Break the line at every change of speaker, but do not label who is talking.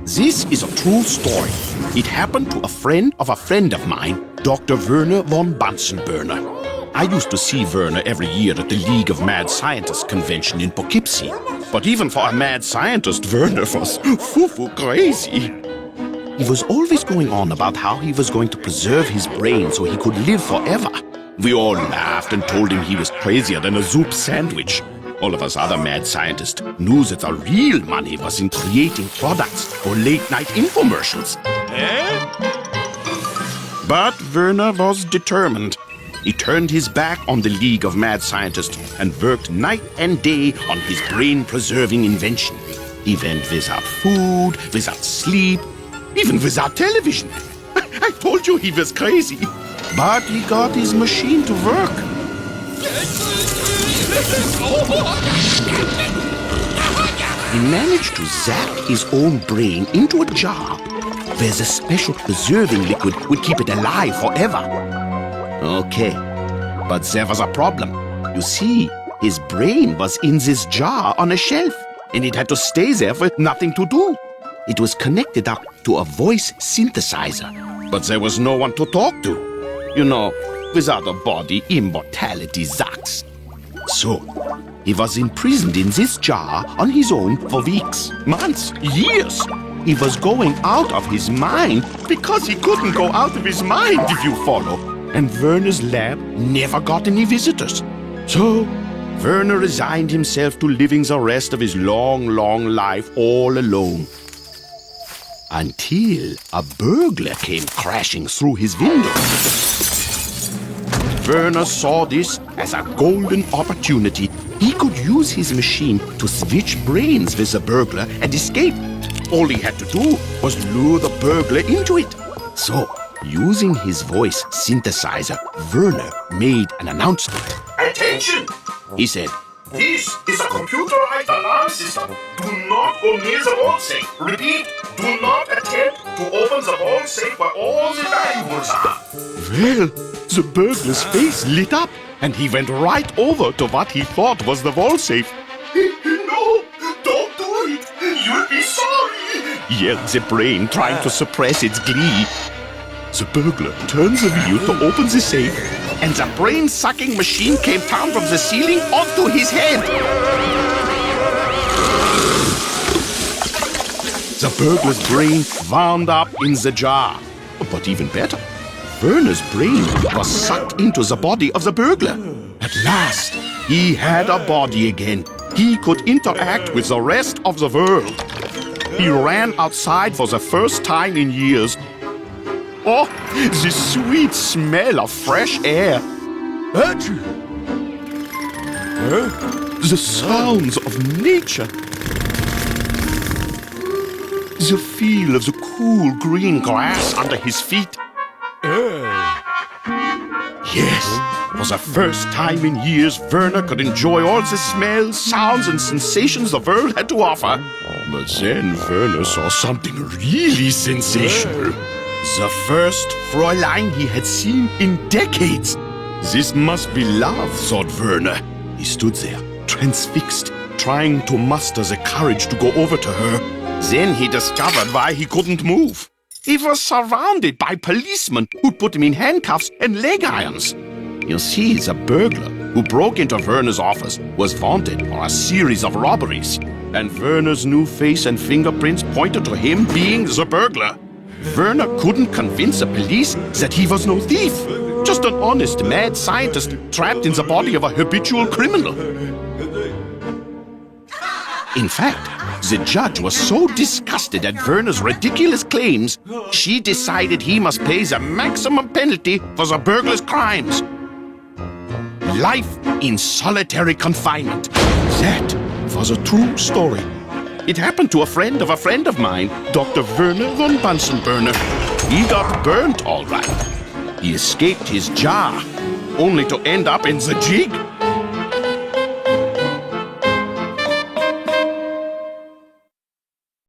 This is a true story. It happened to a friend of mine, Dr. Werner von Bunsenburner. I used to see Werner every year at the League of Mad Scientists convention in Poughkeepsie. But even for a mad scientist, Werner was foo-foo crazy. He was always going on about how he was going to preserve his brain so he could live forever. We all laughed and told him he was crazier than a soup sandwich. All of us other mad scientists knew that the real money was in creating products for late-night infomercials. But Werner was determined. He turned his back on the League of Mad Scientists and worked night and day on his brain-preserving invention. He went without food, without sleep, even without television. I told you he was crazy. But he got his machine to work. He managed to zap his own brain into a jar where the special preserving liquid would keep it alive forever. Okay, but there was a problem. You see, his brain was in this jar on a shelf, and it had to stay there with nothing to do. It was connected up to a voice synthesizer, but there was no one to talk to. You know, without a body, immortality sucks. So, he was imprisoned in this jar on his own for weeks, months, years. He was going out of his mind because he couldn't go out of his mind, if you follow. And Werner's lab never got any visitors. So, Werner resigned himself to living the rest of his long, long life all alone. Until a burglar came crashing through his window. Werner saw this as a golden opportunity. He could use his machine to switch brains with the burglar and escape. All he had to do was lure the burglar into it. So, using his voice synthesizer, Werner made an announcement.
Attention!
He said,
This is a computerized alarm system. Do not go near the vault safe. Repeat, do not attempt to open the vault safe where all the valuables are.
well, the burglar's face lit up, and he went right over to what he thought was the vault safe.
No, don't do it. You'll be sorry.
Yelled the brain, trying to suppress its glee. The burglar turned the wheel to open the safe, and the brain-sucking machine came down from the ceiling onto his head. The burglar's brain wound up in the jar. But even better, Werner's brain was sucked into the body of the burglar. At last, he had a body again. He could interact with the rest of the world. He ran outside for the first time in years. Oh, the sweet smell of fresh air. Achoo! The sounds of nature. The feel of the cool green grass under his feet. Yes, for the first time in years, Werner could enjoy all the smells, sounds, and sensations the world had to offer. But then Werner saw something really sensational. The first Fräulein he had seen in decades. This must be love, thought Werner. He stood there, transfixed, trying to muster the courage to go over to her. Then he discovered why he couldn't move. He was surrounded by policemen who'd put him in handcuffs and leg irons. You see, the burglar who broke into Werner's office was wanted for a series of robberies. And Werner's new face and fingerprints pointed to him being the burglar. Werner couldn't convince the police that he was no thief, just an honest mad scientist trapped in the body of a habitual criminal. In fact, the judge was so disgusted at Werner's ridiculous claims, she decided he must pay the maximum penalty for the burglar's crimes. Life in solitary confinement. That was a true story. It happened to a friend of mine, Dr. Werner von Bunsenburner. He got burnt all right. He escaped his jar, only to end up in the jig.